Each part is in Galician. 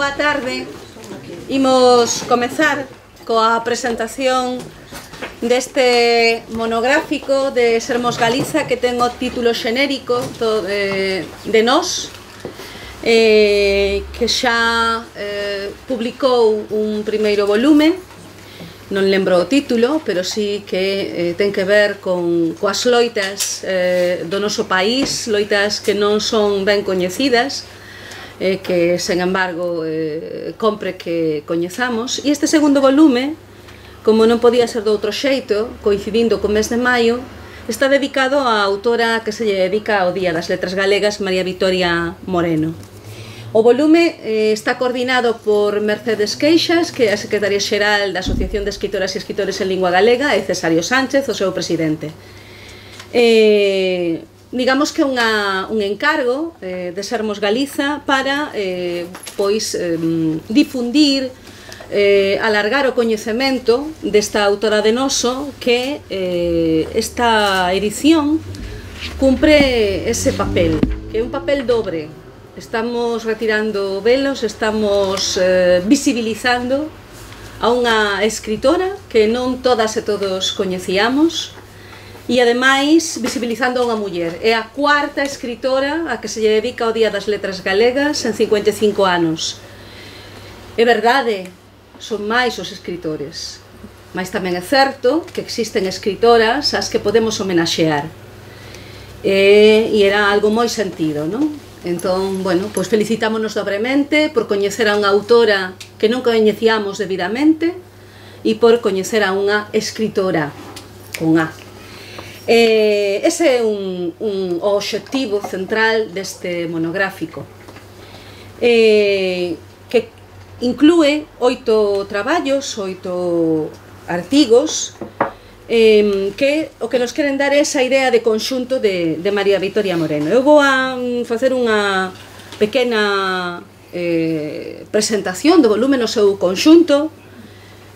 boa tarde. Imos comezar coa presentación deste monográfico de Sermos Galiza, que ten o título xenérico de Nós, que xa publicou un primeiro volume. Non lembro o título, pero sí que ten que ver coas loitas do noso país, loitas que non son ben coñecidas, que, sen embargo, compre que coñezamos. E este segundo volume, como non podía ser de outro xeito, coincidindo co mes de maio, está dedicado á autora que se lle dedica ao Día das Letras Galegas, María Vitoria Moreno. O volume está coordinado por Mercedes Queixas, que é a secretaria xeral da Asociación de Escritoras e Escritores en Lingua Galega, e Cesario Sánchez, o seu presidente. Digamos que é un encargo de Sermos Galiza para difundir, alargar o coñecemento desta autora de noso, que esta edición cumpre ese papel, que é un papel dobre. Estamos retirando velos, estamos visibilizando a unha escritora que non todas e todos coñecíamos, e ademais visibilizando a unha muller. É a cuarta escritora a que se lle dedica o Día das Letras Galegas en 55 anos. É verdade, son máis os escritores, mas tamén é certo que existen escritoras ás que podemos homenaxear, e era algo moi sentido, non? Entón, bueno, pois felicitámonos dobremente por coñecer a unha autora que non coñecíamos debidamente e por coñecer a unha escritora con A. Ese é o obxectivo central deste monográfico, que inclúe 8 traballos, 8 artigos, que o que nos queren dar é esa idea de conxunto de María Vitoria Moreno. Eu vou a facer unha pequena presentación do volume no seu conxunto.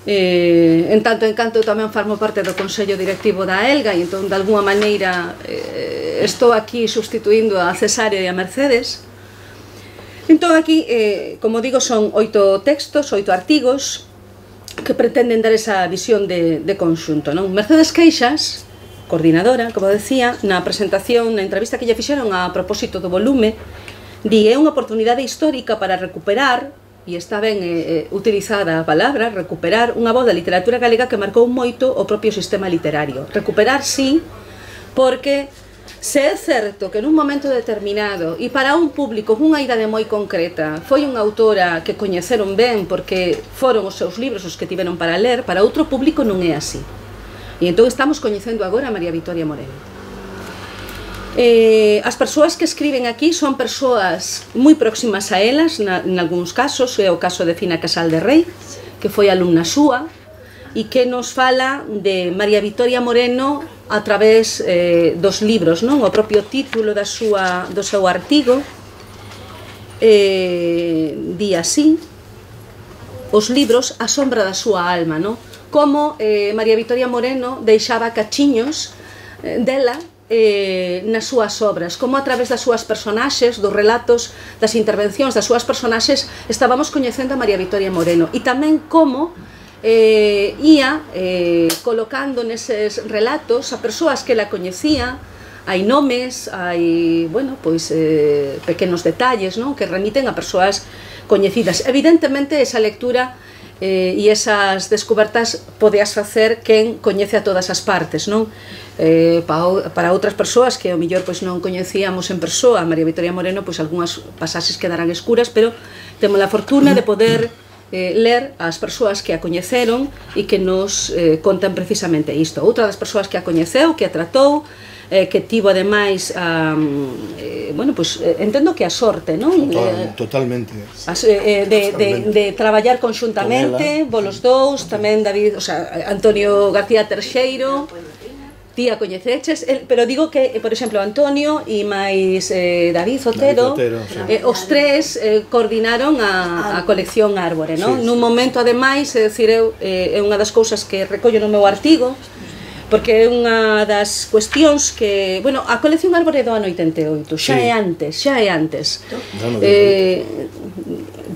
En tanto en canto tamén formo parte do Consello Directivo da ELGA, e entón de alguma maneira estou aquí sustituindo a Cesario e a Mercedes. Entón aquí, como digo, son 8 textos, 8 artigos que pretenden dar esa visión de conxunto, non? Mercedes Queixas, coordinadora, como decía, na presentación, na entrevista que lle fixeron a propósito do volume, di: é unha oportunidade histórica para recuperar, e está ben utilizada a palabra, recuperar unha voz da literatura galega que marcou moito o propio sistema literario. Recuperar, sí, porque se é certo que nun momento determinado e para un público cunha idade moi concreta foi unha autora que coñeceron ben porque foron os seus libros os que tiveron para ler, para outro público non é así. E entón estamos coñecendo agora a María Vitoria Moreno. As persoas que escriben aquí son persoas moi próximas a elas, en algúns casos, é o caso de Fina Casal de Rei, que foi alumna súa, e que nos fala de María Vitoria Moreno a través dos libros, non? O propio título do seu artigo di así: os libros, a sombra da súa alma, non? Como María Vitoria Moreno deixaba cachiños dela nas súas obras, como a través das súas personaxes, dos relatos, das intervencións das súas personaxes, estábamos coñecendo a María Vitoria Moreno, e tamén como ia colocando neses relatos a persoas que la coñecía. Hai nomes, hai, bueno, pois pequenos detalles, non? Que remiten a persoas coñecidas. Evidentemente, esa lectura e esas descobertas podeas facer quen coñece a todas as partes, non? Para outras persoas que ao mellor pois non coñecíamos en persoa a María Vitoria Moreno, pois algunhas pasaxes quedarán escuras, pero temos a fortuna de poder ler as persoas que a coñeceron e que nos contan precisamente isto. Outra das persoas que a coñeceu, que a tratou, que tivo ademais bueno, pois entendo que a sorte, non? Totalmente. De traballar conxuntamente, volos dous, tamén David, o sea, Antonio García Terxeiro, ti a coñeceches, pero digo que, por exemplo, Antonio e máis David Otero, os tres coordinaron a colección Árbore, non? Nun momento, ademais, é dicir, é unha das cousas que recollo no meu artigo, porque é unha das cuestións que, bueno, a colección Árbore do ano 88, xa é antes,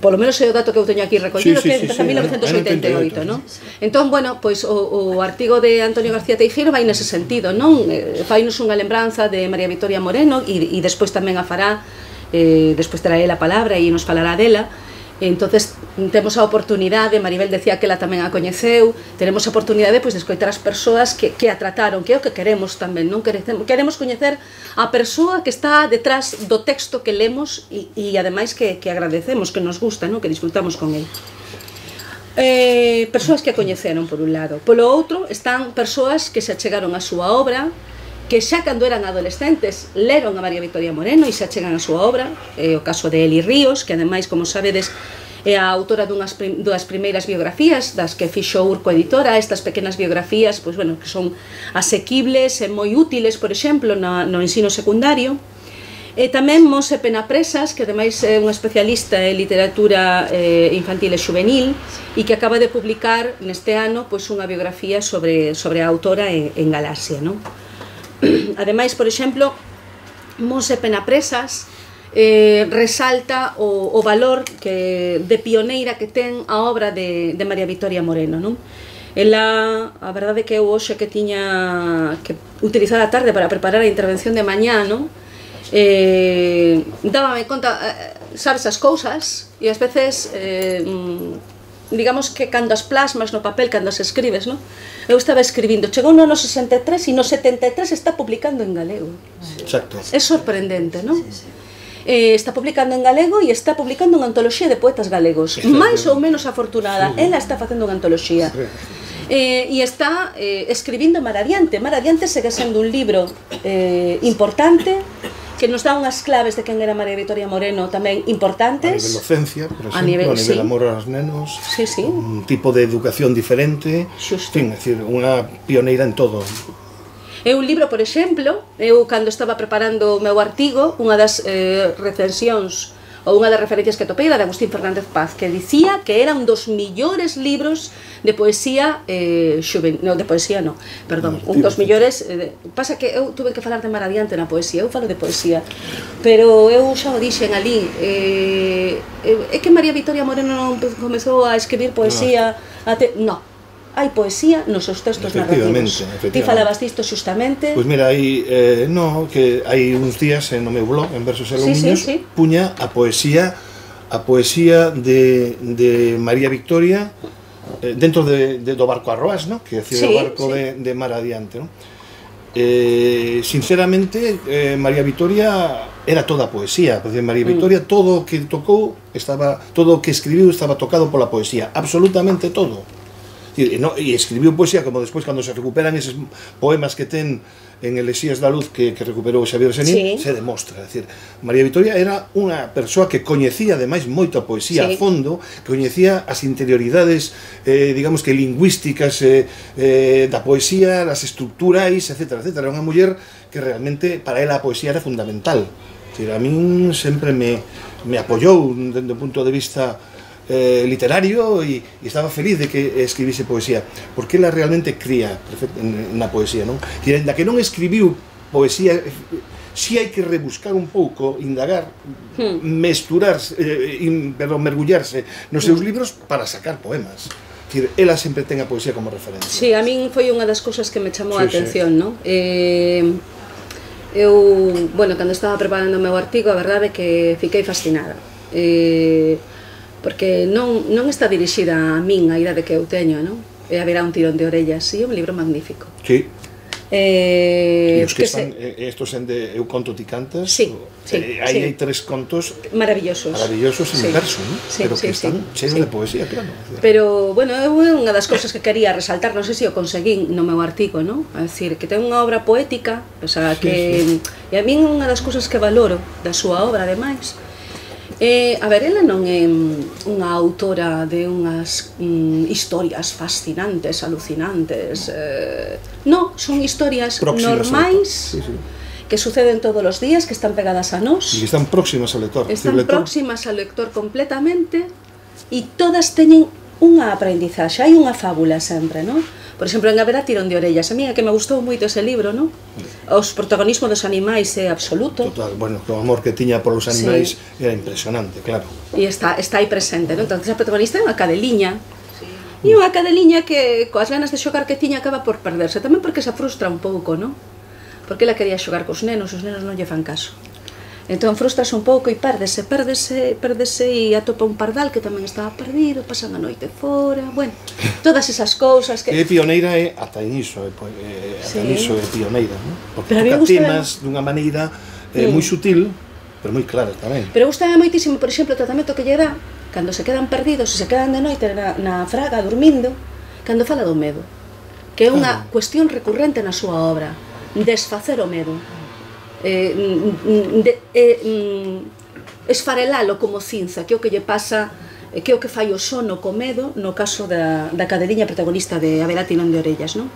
polo menos é o dato que eu teño aquí recollido, que empeza en 1988, non? Entón, bueno, pois o artigo de Antonio García Teijeiro vai nese sentido, non? Fainos unha lembranza de María Victoria Moreno e despois tamén a fará, despois terá ela a palabra e nos falará dela. Entonces temos a oportunidade, Maribel decía que ela tamén a coñeceu, tenemos a oportunidade pois, de escoitar as persoas que a trataron, que é o que queremos tamén, non? Queremos coñecer a persoa que está detrás do texto que lemos e ademais que agradecemos, que nos gusta, non? Que disfrutamos con el. Persoas que a coñeceron por un lado, polo outro están persoas que se achegaron a súa obra, que xa cando eran adolescentes leron a María Victoria Moreno e se achegan a súa obra, o caso de Eli Ríos, que ademais, como sabedes, é a autora das primeiras biografías das que fixo Urco Editora, estas pequenas biografías, pois, bueno, que son asequibles e moi útiles, por exemplo, no ensino secundario. E tamén Monse Penapresas, que ademais é unha especialista en literatura infantil e juvenil e que acaba de publicar neste ano pois, unha biografía sobre a autora en Galaxia, non? Ademais, por exemplo, Monse Penapresas resalta o valor de pioneira que ten a obra de María Victoria Moreno, non? Ela, a verdade que eu hoxe que tiña que utilizar a tarde para preparar a intervención de mañá, non? Dábame conta, sabes, as cousas e ás veces digamos que cando as plasmas no papel, cando as escribes, non? Eu estaba escribindo, chegou no ano 63 e no 73 está publicando en galego. Exacto. É sorprendente, non? Está publicando en galego e está publicando unha antoloxía de poetas galegos, máis ou menos afortunada. Ela está facendo unha antoloxía. E está escribindo Mar Adiante. Mar Adiante segue sendo un libro importante, que nos dá unhas claves de quen era María Victoria Moreno tamén importantes. A nivel docencia, por exemplo, a nivel amor aos nenos, un tipo de educación diferente, fin, é dicir, unha pioneira en todo. É un libro, por exemplo, eu cando estaba preparando o meu artigo, unha das recensións ou unha das referencias que topei era de Agustín Fernández Paz, que dicía que era un dos millores libros de poesía juvenil, de poesía non, perdón, un dos millores, pasa que eu tuve que falar de Mar Adiante na poesía, eu falo de poesía, pero eu xa o dixen ali, é que María Victoria Moreno non comezou a escribir poesía, non, hai poesía nos seus textos narrativos. Ti falabas disto xustamente. Pois mira, que hai uns días no meu blog, en Versos e Lomiños, puña a poesía de María Victoria dentro do barco Arroas, que é o barco de Mar Adiante. Sinceramente, María Victoria era toda poesía. María Victoria, todo o que tocou, todo o que escribiu estaba tocado pola poesía, absolutamente todo. E escribiu poesía, como despois cando se recuperan eses poemas que ten en Elexías da Luz que recuperou Xavier Senín, se demostra. María Victoria era unha persoa que coñecía ademais moito a poesía a fondo, que coñecía as interioridades, digamos que lingüísticas da poesía, as estructurais, etc. Era unha muller que realmente para ela a poesía era fundamental. A min sempre me apoiou dende o punto de vista literario e estaba feliz de que escribise poesía, porque ela realmente cría na poesía, non? E ainda que non escribiu poesía, si hai que rebuscar un pouco, indagar, mesturarse, mergullarse nos seus libros para sacar poemas. Ela sempre ten a poesía como referencia. Si, a min foi unha das cousas que me chamou a atención, non? Eu, bueno, cando estaba preparando o meu artigo, a verdade é que fiquei fascinada. Porque non está dirixida a min, a idade que eu teño, non? E haberá un tirón de orellas, e é un libro magnífico. Sí. E os que están, estos en de Eu conto ti cantas, hai tres contos maravillosos en verso, pero que están cheios de poesía, claro. Pero, bueno, é unha das cousas que quería resaltar, non sei se o conseguín no meu artigo, non? É dicir, que ten unha obra poética, o sea, que... E a min unha das cousas que valoro da súa obra, ademais, a ver, ela non é unha autora de unhas historias fascinantes, alucinantes, non, son historias normais que suceden todos os días, que están pegadas a nós, e que están próximas ao lector, próximas ao lector completamente, e todas teñen unha aprendizaxe, hai unha fábula sempre, non? Por exemplo, en Haberá tirón de orellas, a mí é que me gustou moito ese libro, non? Os protagonismos dos animais é absoluto. Total, bueno, o amor que tiña polos animais era impresionante, claro. E está aí presente, non? Entonces a protagonista é unha cadeliña. E unha cadeliña que, coas ganas de xogar que tiña, acaba por perderse. Tamén porque se frustra un pouco, non? Porque ela quería xogar cos nenos, os nenos non lle fan caso. Entón frustrase un pouco e pérdese e atopa un pardal que tamén estaba perdido, pasan a noite fora, bueno, todas esas cousas que... É pioneira ata niso, ata niso é pioneira, non? Porque toca temas dunha maneira moi sutil, pero moi clara tamén. Pero gustame moitísimo, por exemplo, o tratamento que lle dá cando se quedan perdidos, se quedan de noite na fraga, dormindo, cando fala do medo, que é unha cuestión recurrente na súa obra, desfacer o medo, esfarelalo como cinza, que é o que lle pasa, que é o que fai o sono co medo, no caso da cadeliña protagonista de Haberá tirón de orellas, non?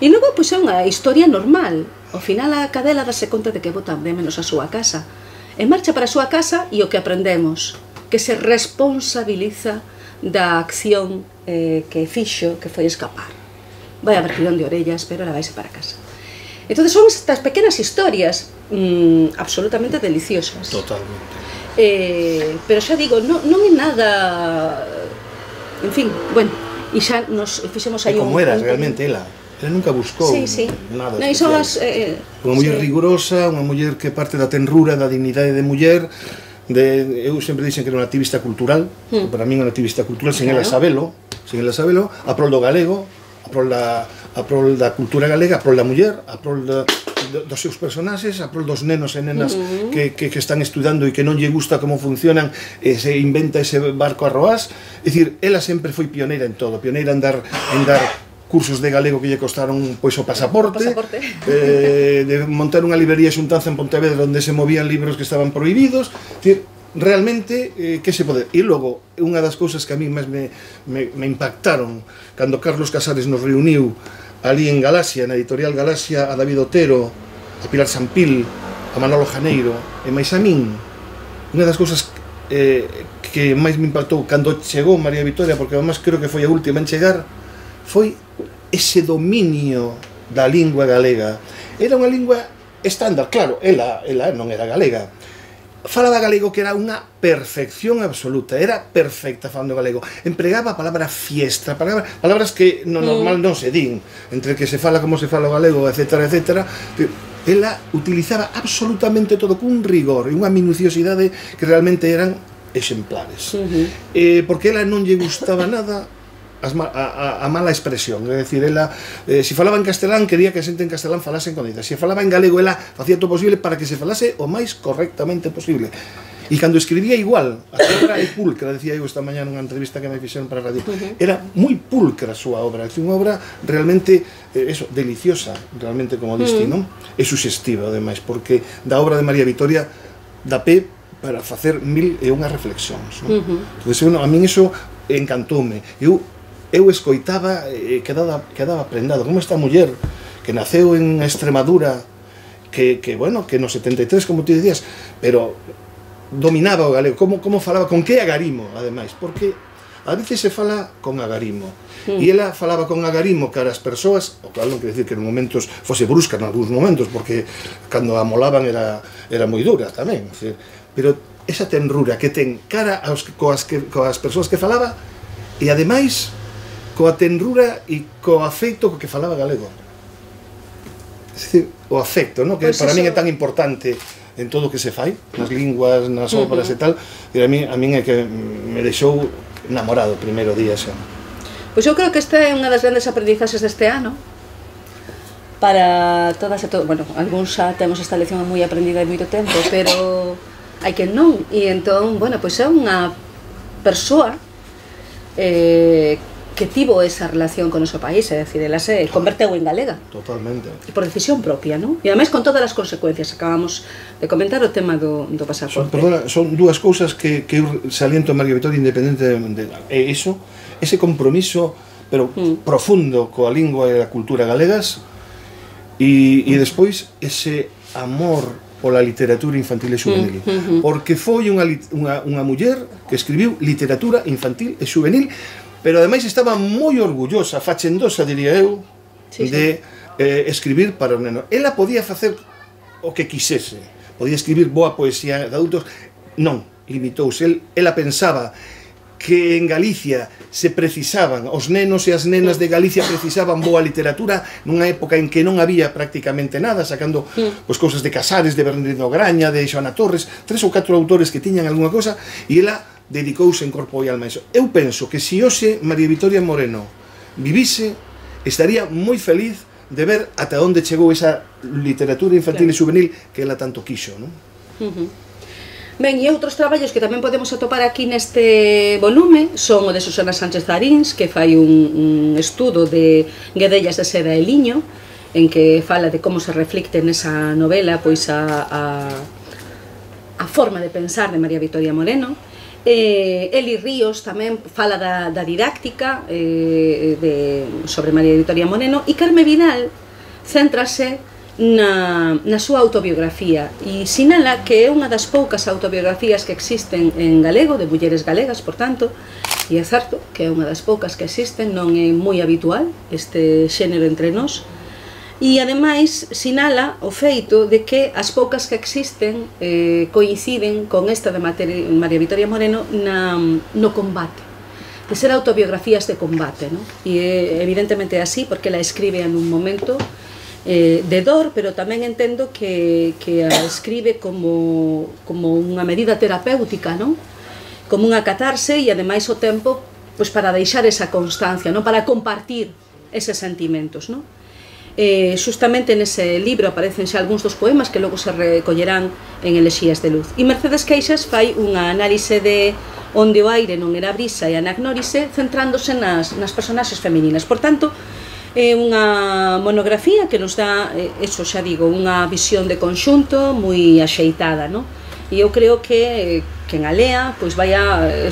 E logo, pois, é unha historia normal. Ao final, a cadela dase conta de que bota de menos a súa casa, e marcha para a súa casa, e o que aprendemos, que se responsabiliza da acción que fixo, que foi escapar. Vai haber tirón de orellas, pero ela vaise para casa. Entón, son estas pequenas historias absolutamente deliciosas. Totalmente. Pero xa digo, non é nada... En fin, bueno, e xa nos fixemos aí un... como era realmente ela. Ela nunca buscou nada especial. Unha muller rigurosa, unha muller que parte da tenrura, da dignidade de muller. Eu sempre dixen que era unha activista cultural, para mí unha activista cultural sen ela sabelo, a prol do galego, a prol da cultura galega, a prol da muller, a prol dos seus personaxes, a prol dos nenos e nenas que están estudando e que non lle gusta como funcionan e se inventa ese barco a roás. É dicir, ela sempre foi pioneira en todo, pioneira en dar cursos de galego que lle costaron pois o pasaporte, de montar unha librería xuntanza en Pontevedra onde se movían libros que estaban prohibidos. Realmente, que se pode... E logo, unha das cousas que a mí máis me impactaron cando Carlos Casares nos reuniu ali en Galaxia, na editorial Galaxia, a David Otero, a Pilar Sampil, a Manolo Janeiro, e máis a min, unha das cousas que máis me impactou cando chegou María Vitoria, porque además creo que foi a última en chegar, foi ese dominio da lingua galega. Era unha lingua estándar, claro, ela non era galega, falaba galego que era unha perfección absoluta, era perfecta falando galego, empregaba a palabra fiestra, palabras que no normal non se din, entre que se fala como se fala o galego, etcétera, etcétera. Ela utilizaba absolutamente todo cun rigor e unha minuciosidade que realmente eran exemplares, porque ela non lle gustaba nada a mala expresión, é dicir, ela se falaba en castelán, quería que a xente en castelán falase con ella, se falaba en galego, ela facía todo posible para que se falase o máis correctamente posible, e cando escribía igual, a súa obra é pulcra, decía eu esta mañá nunha entrevista que me fixeron para a radio, era moi pulcra a súa obra, é unha obra realmente deliciosa, realmente, como diste, non? É suxestiva, ademais, porque da obra de María Vitoria dá pé para facer mil e unha reflexións, non? Entón, a min iso encantoume. Eu escoitaba e quedaba prendado como esta muller que naceu en Extremadura, que bueno, que no 73, como ti dicías, pero dominaba o galego, como falaba, con que agarimo, ademais, porque a veces se fala con agarimo, e ela falaba con agarimo cara as persoas, o claro, non quer decir que en momentos fose brusca, en algúns momentos, porque cando a molaban era moi dura tamén, pero esa tenrura que ten cara coas persoas que falaba, e ademais coa tenrura e co afecto co que falaba galego. É dicir, o afecto, no? Que pues para min é tan importante en todo o que se fai, nas linguas, nas obras e tal, e a min é que me deixou enamorado o primeiro día xa. Pois eu creo que esta é unha das grandes aprendizaxes deste ano para todas e todos, bueno, algúns xa temos esta lección moi aprendida de moito tempo, pero hai que non, e entón, bueno, pois é unha persoa que tivo esa relación con o noso país, é dicir, ela se converteu en galega. Totalmente. E por decisión propia, non? E ademais con todas as consecuencias, acabamos de comentar o tema do pasaporte. Son dúas cousas que eu saliento a María Vitoria independentemente de eso, ese compromiso, pero profundo coa lingua e a cultura galegas, e despois ese amor pola literatura infantil e juvenil, porque foi unha muller que escribiu literatura infantil e juvenil pero ademais estaba moi orgullosa, fachendosa, diría eu, de escribir para o neno. Ela podía facer o que quisese, podía escribir boa poesía de adultos, non, limitouse. Ela pensaba que en Galicia se precisaban, os nenos e as nenas de Galicia precisaban boa literatura nunha época en que non había prácticamente nada, sacando pois cousas de Casares, de Bernardino Graña, de Xoana Torres, 3 ou 4 autores que tiñan algunha cosa, e ela dedicouse en corpo e alma a iso. Eu penso que se hoxe María Vitoria Moreno vivise, estaría moi feliz de ver ata onde chegou esa literatura infantil e juvenil que ela tanto quixo, non? Ben, e outros traballos que tamén podemos atopar aquí neste volume son o de Susana Sánchez Zarins, que fai un estudo de guedellas de seda e liño, en que fala de como se reflicte nesa novela pois a forma de pensar de María Vitoria Moreno. Eli Ríos tamén fala da didáctica sobre María Vitoria Moreno, e Carme Vidal céntrase na súa autobiografía e sinala que é unha das poucas autobiografías que existen en galego, de mulleres galegas, por tanto, e é certo que é unha das poucas que existen, non é moi habitual este xénero entre nós, e ademais sinala o feito de que as poucas que existen coinciden con esta de María Vitoria Moreno no combate, de ser autobiografías de combate, non? E evidentemente é así porque ela escribe en un momento de dor, pero tamén entendo que a escribe como unha medida terapéutica, non? Como unha catarse e ademais o tempo pois para deixar esa constancia, non? Para compartir eses sentimentos, non? Justamente nese libro aparecen xa algúns dos poemas que logo se recollerán en Elexías de Luz. E Mercedes Queixas fai unha análise de Onde o aire non era brisa e Anagnórise, centrándose nas personaxes femininas. Por tanto, é unha monografía que nos dá, eso xa digo, unha visión de conxunto moi axeitada, non? E eu creo que quen a lea pois vai a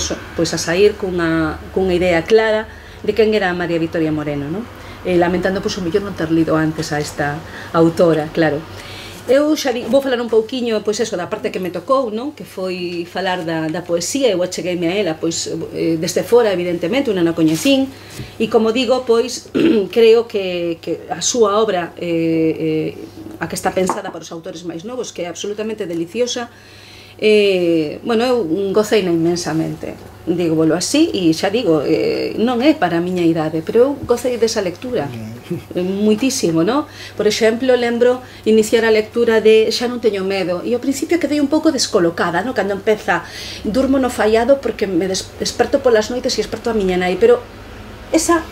sair cunha idea clara de quen era María Vitoria Moreno, non? Lamentando pois o mellor non ter lido antes a esta autora, claro. Eu xa vou falar un pouquiño, pois eso, da parte que me tocou, non? Que foi falar da poesía. Eu achegueime a ela, pois, desde fora, evidentemente, unha non coñecín, e como digo, pois, creo que a súa obra, a que está pensada para os autores máis novos, que é absolutamente deliciosa, bueno, eu goceina inmensamente, dígolo así, e xa digo, non é para a miña idade, pero eu gocei desa lectura muitísimo, non? Por exemplo, lembro iniciar a lectura de Xa non teño medo, e ao principio quedei un pouco descolocada, non? Cando empeza, durmo no fallado porque me desperto polas noites e desperto a miña nai, pero esa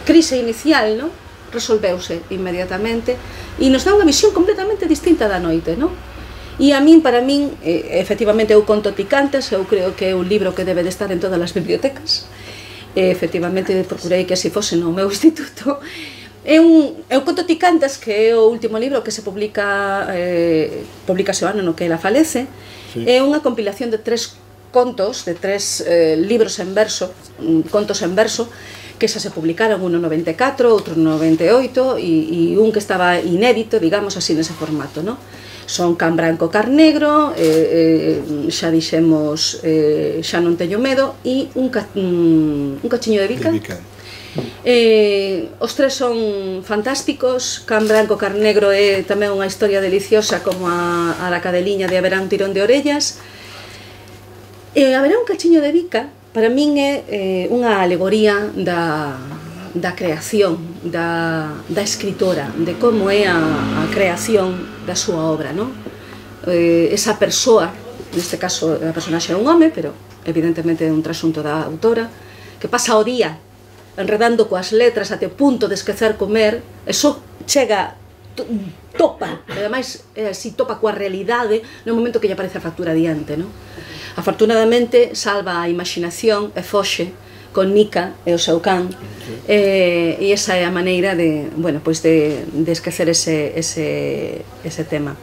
crise inicial, non? Resolveuse inmediatamente e nos dá unha visión completamente distinta da noite, non? E para min, efectivamente, eu conto Ticantes, eu creo que é un libro que debe de estar en todas as bibliotecas. Efectivamente, procurei que así fose no meu instituto. Eu conto Ticantes, que é o último libro que se publica o ano no que ela falece. É unha compilación de 3 contos, de 3 libros en verso, contos en verso, que xa se publicaron, un no 94, outro no 98, e un que estaba inédito, digamos así, nese formato, non? Son Can Branco, Car Negro, xa dixemos Xa non teño medo, e un cachiño de bica. Os 3 son fantásticos. Can Branco, Car Negro é tamén unha historia deliciosa como a da cadeliña de Haberá un tirón de orellas. Haberá un cachiño de bica, para min é unha alegoría da creación, da escritora, de como é a creación da súa obra, non? Esa persoa, neste caso a personaxe é un home, pero evidentemente é un trasunto da autora, que pasa o día enredando coas letras até o punto de esquecer comer, e só chega, topa, e ademais así topa coa realidade no momento que lle aparece a factura diante, non? Afortunadamente salva a imaginación e foxe con Nica e o seu can, e esa é a maneira de, bueno, pois de esquecer ese tema.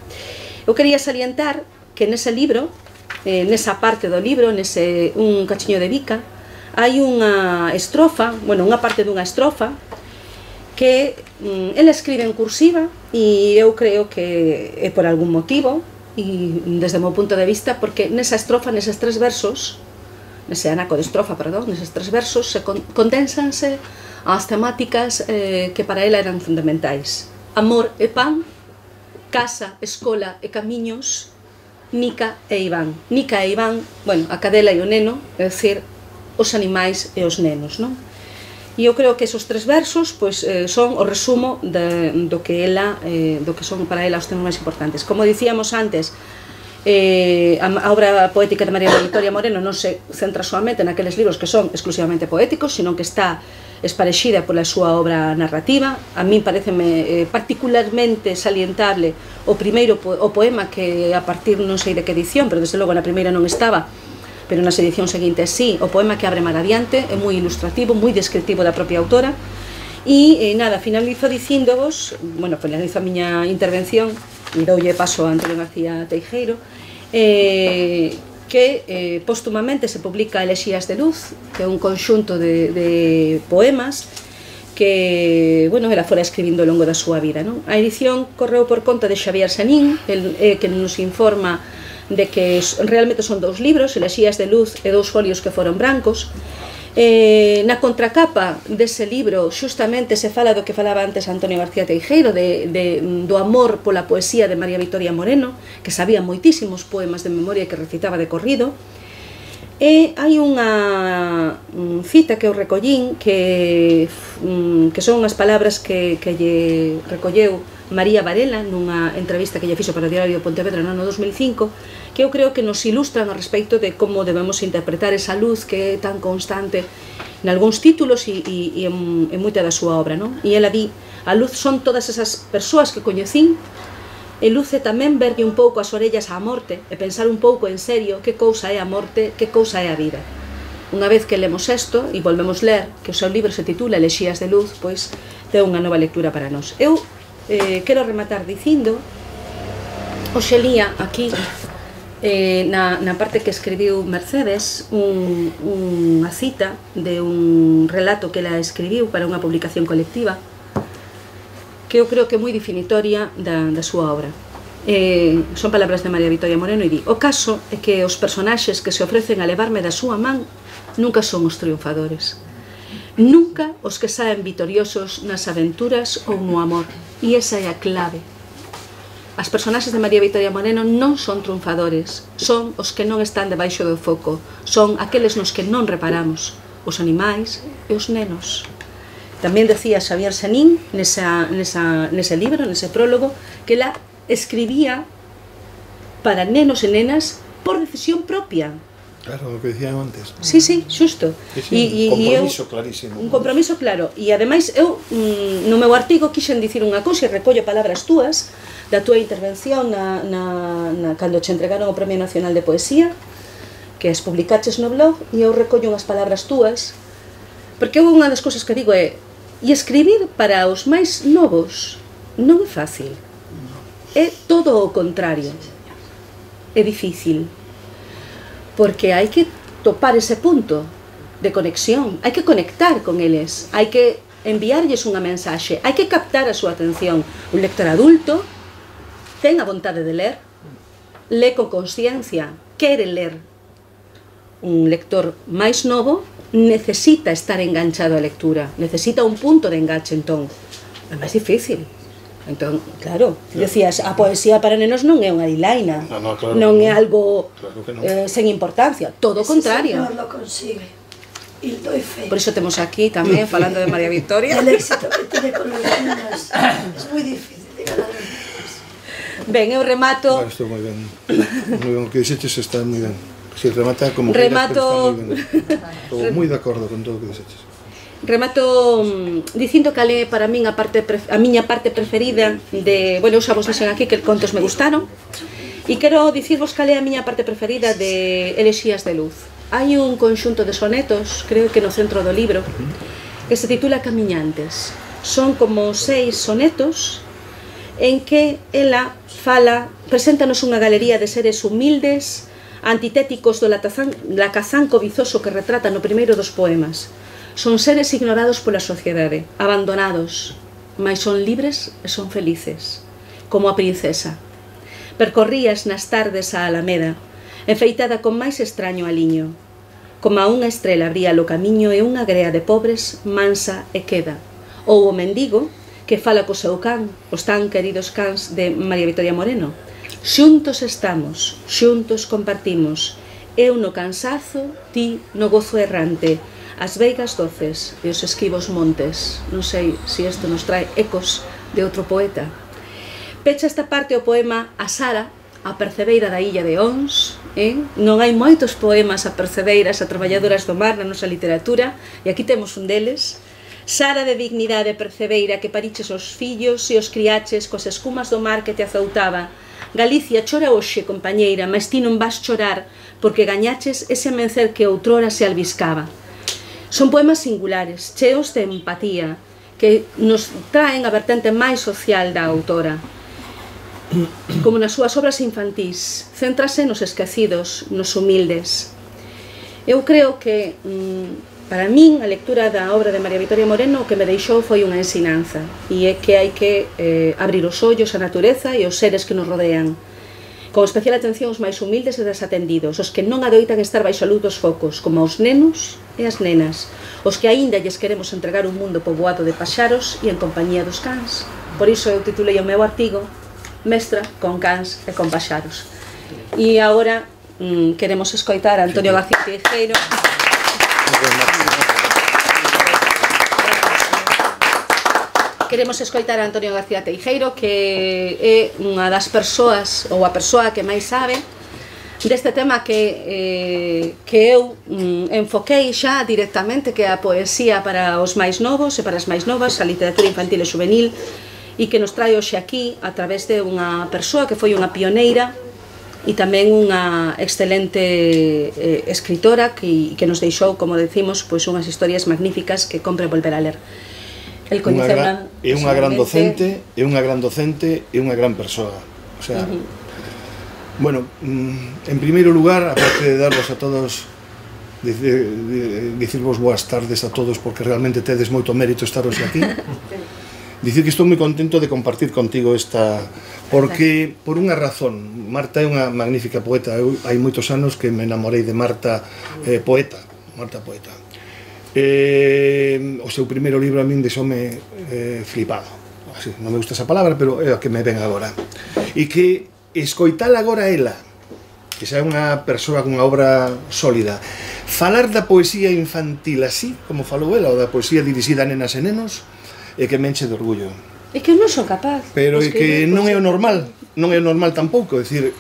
Eu quería salientar que nese libro, nesa parte do libro, nese un cachiño de bica, hai unha estrofa, bueno, unha parte dunha estrofa que ela escribe en cursiva, e eu creo que é por algún motivo, e desde o meu punto de vista, porque nesa estrofa, neses 3 versos, nese anaco de estrofa, perdón, neses 3 versos, condénsanse as temáticas que para ela eran fundamentais. Amor e pan, casa, escola e camiños, Nica e Iván. Nica e Iván, bueno, a cadela e o neno, é dicir, os animais e os nenos, non? E eu creo que esos 3 versos pois, son o resumo do que son para ela os temas máis importantes. Como dicíamos antes, a obra poética de María Victoria Moreno non se centra solamente naqueles libros que son exclusivamente poéticos, sino que está esparexida pola súa obra narrativa. A min pareceme particularmente salientable o poema que a partir non sei de que edición, pero desde logo na primeira non estaba, pero nas edicións seguintes sí, o poema que abre Mar Adiante, é moi ilustrativo, moi descriptivo da propia autora. E nada, finalizo dicíndovos, bueno, finalizo a miña intervención e doulle paso a Antonio García Teijeiro, que póstumamente se publica Elexías de Luz, que é un conxunto de poemas que, bueno, ela fora escribindo ao longo da súa vida, non? A edición correu por conta de Xavier Sanín, que nos informa de que realmente son 2 libros, Elexías de Luz e 2 folios que foron brancos. Na contracapa dese libro justamente se fala do que falaba antes Antonio García Teijeiro, do amor pola poesía de María Victoria Moreno, que sabía moitísimos poemas de memoria que recitaba de corrido. E hai unha cita que eu recollín que son as palabras que lle recolleu María Varela nunha entrevista que lle fixo para o Diario de Pontevedra no ano 2005, que eu creo que nos ilustran a respecto de como debemos interpretar esa luz que é tan constante en algúns títulos e en moita da súa obra, non? E ela di: a luz son todas esas persoas que coñecín, e luce tamén verlle un pouco as orellas á morte e pensar un pouco en serio que cousa é a morte, que cousa é a vida. Unha vez que lemos isto e volvemos ler que o seu libro se titula Elexías de Luz, pois é unha nova lectura para nós. Eu quero rematar dicindo, hoxe lía aquí na parte que escribiu Mercedes unha cita de un relato que ela escribiu para unha publicación colectiva que eu creo que é moi definitoria da súa obra. Son palabras de María Victoria Moreno e di: o caso é que os personaxes que se ofrecen a levarme da súa man nunca son os triunfadores, nunca os que saen vitoriosos nas aventuras ou no amor, e esa é a clave. As personaxes de María Victoria Moreno non son triunfadores, son os que non están debaixo do foco, son aqueles nos que non reparamos, os animais e os nenos. Tamén decía Xavier Sanín nese libro, nese prólogo, que ela escribía para nenos e nenas por decisión propia. Claro, o que decía antes. Sí, sí, xusto. Un compromiso clarísimo. Un compromiso claro. E ademais eu no meu artigo quixen dicir unha cousa e recollo palabras túas da túa intervención cando che entregaron o Premio Nacional de Poesía, que as publicaches no blog, e eu recollo unhas palabras túas, porque unha das cousas que digo é: e escribir para os máis novos non é fácil, é todo o contrario, é difícil, porque hai que topar ese punto de conexión, hai que conectar con eles, hai que enviarlles unha mensaxe, hai que captar a súa atención. Un lector adulto ten a vontade de ler, lé con consciencia, quere ler. Un lector máis novo necesita estar enganchado á lectura, necesita un punto de enganche, entón é máis difícil. Entón, claro, decías, a poesía para nenos non é unha dilaina, claro, non é algo claro sen importancia, todo o contrario. Ese señor lo consigue, y doy fe. Por iso temos aquí tamén, falando de María Victoria. El éxito que tiene con los niños es muy difícil de ganar. Ben, eu remato... Estou moi ben, o que dixeches está moi ben. Si remata como que remato... Estou moi de acordo con todo o que dixeches. Remato dicindo que é para min a miña parte preferida de... Bueno, eu xa vos dixen aquí que contos me gustaron, e quero dicirvos que é a miña parte preferida de Elexías de Luz. Hai un conxunto de sonetos, creo que no centro do libro, que se titula Camiñantes. Son como 6 sonetos en que ela fala, preséntanos unha galería de seres humildes, antitéticos do lacazán cobizoso que retrata no primeiro dos poemas. Son seres ignorados pola sociedade, abandonados, mas son libres e son felices, como a princesa. Percorrías nas tardes a Alameda, enfeitada con máis extraño aliño. Como a unha estrela abría o camiño e unha grea de pobres mansa e queda. Ou o mendigo que fala co seu can, os tan queridos cans de María Vitoria Moreno. Xuntos estamos, xuntos compartimos, eu no cansazo, ti no gozo errante, as veigas doces e os esquivos montes. Non sei se isto nos trae ecos de outro poeta. Pecha esta parte o poema A Sara, a percebeira da illa de Ons. Non hai moitos poemas a percebeiras, a traballadoras do mar na nosa literatura, e aquí temos un deles. Sara de dignidade percebeira que pariches os fillos e os criaches coas escumas do mar que te azoutaba. Galicia, chora hoxe, compañeira, mas ti non vas chorar porque gañaches ese mencer que outrora se albiscaba. Son poemas singulares, cheos de empatía, que nos traen a vertente máis social da autora. Como nas súas obras infantís, céntrase nos esquecidos, nos humildes. Eu creo que, para min, a lectura da obra de María Vitoria Moreno o que me deixou foi unha ensinanza, e é que hai que abrir os ollos á natureza e aos seres que nos rodean, con especial atención aos máis humildes e desatendidos, os que non adoitan estar baixo a luz dos focos, como os nenos e as nenas, os que aínda lles queremos entregar un mundo poboado de paxaros e en compañía dos cans. Por iso eu titulei o meu artigo Mestra con cans e con paxaros. E agora queremos escoitar a Antonio García Teijeiro. Queremos escoitar a Antonio García Teijeiro, que é unha das persoas, ou a persoa que máis sabe deste tema que eu enfoquei xa directamente, que é a poesía para os máis novos e para as máis novas, a literatura infantil e juvenil, e que nos trae hoxe aquí a través de unha persoa que foi unha pioneira e tamén unha excelente escritora que nos deixou, como decimos, pois unhas historias magníficas que compre volver a ler. É unha gran docente, é unha gran docente e unha gran persoa. O sea, bueno, en primeiro lugar, aparte de darvos a todos, dicirvos boas tardes a todos, porque realmente tedes moito mérito estar hoxe aquí. Dicir que estou moi contento de compartir contigo esta... Porque, por unha razón, Marta é unha magnífica poeta. Eu hai moitos anos que me enamorei de Marta poeta. Marta poeta. O seu primeiro libro a min deixoume flipado. Así, non me gusta esa palabra, pero é a que me ven agora. E que escoitar agora ela, que xa é unha persoa con unha obra sólida, falar da poesía infantil así, como falou ela, ou da poesía dirixida a nenas e nenos, é que me enche de orgullo. É que eu non son capaz. Pero é que non é o normal, non é o normal tampouco, é dicir,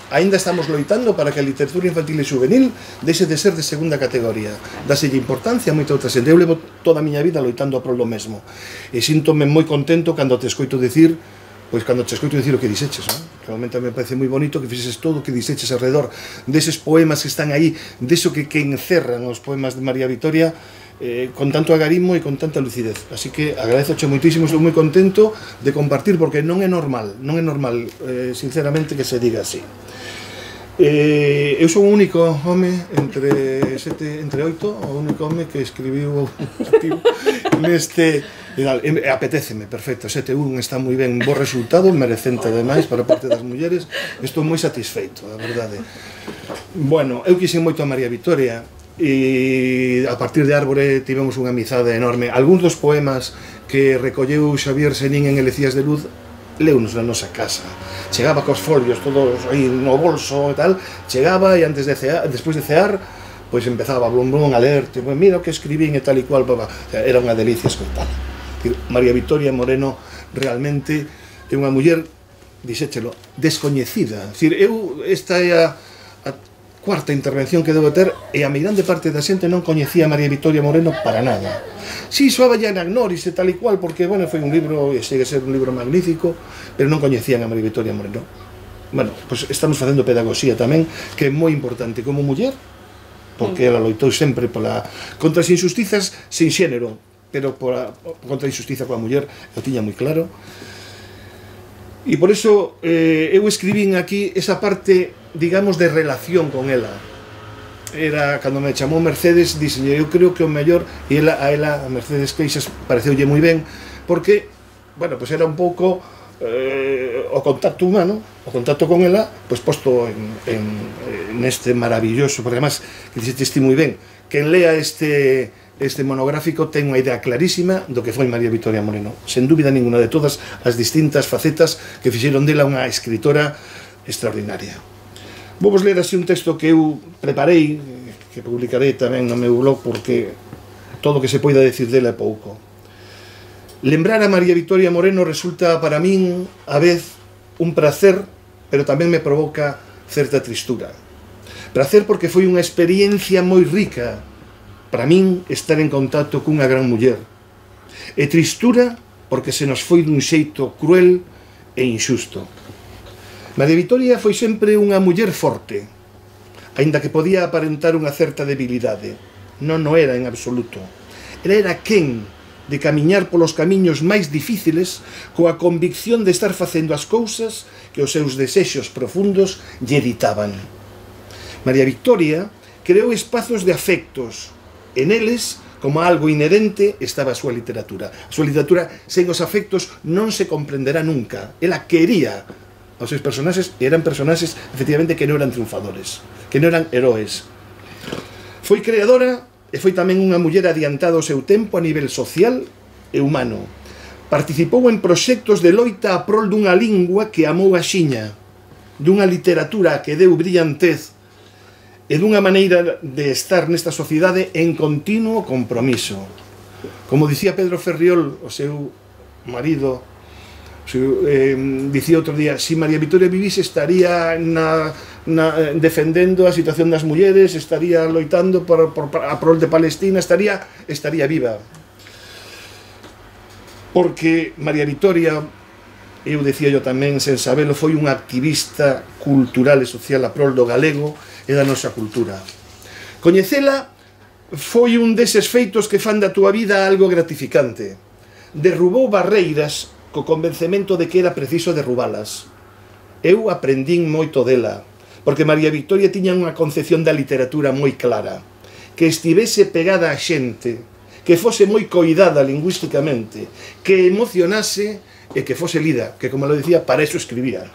aínda estamos loitando para que a literatura infantil e juvenil deixe de ser de segunda categoría. Dáselle importancia a moita outra xente. Eu levo toda a miña vida loitando a prol do mesmo. E síntome moi contento cando te escoito dicir, pois cando te escoito dicir o que dixeches, non? Realmente me parece moi bonito que fixeses todo o que dixeches alrededor deses poemas que están aí, deso que encerran os poemas de María Vitoria, con tanto agarimo e con tanta lucidez. Así que agradezoche moitísimo, estou moi contento de compartir, porque non é normal, sinceramente, que se diga así. Eu son o único home entre 8, o único home que escribiu neste... Apetéceme, perfecto, 7-1 está moi ben, un bo resultado, merecente ademais para parte das mulleres, estou moi satisfeito, a verdade. Bueno, eu quixen moito a María Vitoria, e a partir de Árbore tivemos unha amizade enorme. Algúns dos poemas que recolleu Xavier Senín en Elecías de Luz leunos na nosa casa. Chegaba cos folios todos aí no bolso e tal, chegaba e antes de cear, despois de cear, pois empezaba blum blum a ler, tipo, mira o que escribín e tal e cual, papá. O sea, era unha delicia escoitala. María Vitoria Moreno realmente é unha muller, dixéchelo, descoñecida. Esta é a cuarta intervención que debo ter, e a meirande parte da xente non coñecía a María Vitoria Moreno para nada. Si, soaba ya en Agnoris e tal e cual, porque, bueno, foi un libro, e segue ser un libro magnífico, pero non coñecían a María Vitoria Moreno. Bueno, pois estamos facendo pedagogía tamén, que é moi importante como muller, porque ela loitou sempre contra as injustizas sin xénero, pero contra a injustiza coa muller, o tiña moi claro. E por iso eu escribín aquí esa parte, digamos, de relación con ela. Era, cando me chamou Mercedes, dixenlle, eu creo que o mellor, e a Mercedes Queixas pareceulle moi ben, porque, bueno, pois era un pouco o contacto humano, o contacto con ela, pois posto neste maravilloso, porque además, que dixete moi ben, quen lea este monográfico ten unha idea clarísima do que foi María Vitoria Moreno, sen dúbida ninguna, de todas as distintas facetas que fixeron dela unha escritora extraordinaria. Vou vos ler así un texto que eu preparei, que publicarei tamén no meu blog, porque todo o que se poida decir dela é pouco. Lembrar a María Vitoria Moreno resulta para min a vez un placer, pero tamén me provoca certa tristura. Placer porque foi unha experiencia moi rica para min estar en contacto cunha gran muller. E tristura porque se nos foi dun xeito cruel e injusto. María Vitoria foi sempre unha muller forte, aínda que podía aparentar unha certa debilidade. Non o era en absoluto. Ela era quen de camiñar polos camiños máis difíciles coa convicción de estar facendo as cousas que os seus desexos profundos lle ditaban. María Vitoria creou espazos de afectos. En eles, como algo inherente, estaba a súa literatura. A súa literatura, sen os afectos, non se comprenderá nunca. Ela quería os seus personaxes, e eran personaxes, efectivamente, que non eran triunfadores, que non eran heróis. Foi creadora e foi tamén unha muller adiantada ao seu tempo a nivel social e humano. Participou en proxectos de loita a prol dunha lingua que amou axiña, dunha literatura que deu brillantez e dunha maneira de estar nesta sociedade en continuo compromiso. Como dicía Pedro Ferriol, o seu marido, dicía outro día, se María Vitoria vivise estaría defendendo a situación das mulleres, estaría loitando a prol de Palestina, estaría viva. Porque María Vitoria, eu dicía yo tamén, sen sabelo, foi unha activista cultural e social a prol do galego e da nosa cultura. Coñecela foi un deses feitos que fan da túa vida algo gratificante. Derrubou barreiras co convencemento de que era preciso derrubalas. Eu aprendín moito dela, porque María Vitoria tiña unha concepción da literatura moi clara, que estivese pegada a xente, que fose moi coidada lingüísticamente, que emocionase e que fose lida, que, como lo dicía, para eso escribía.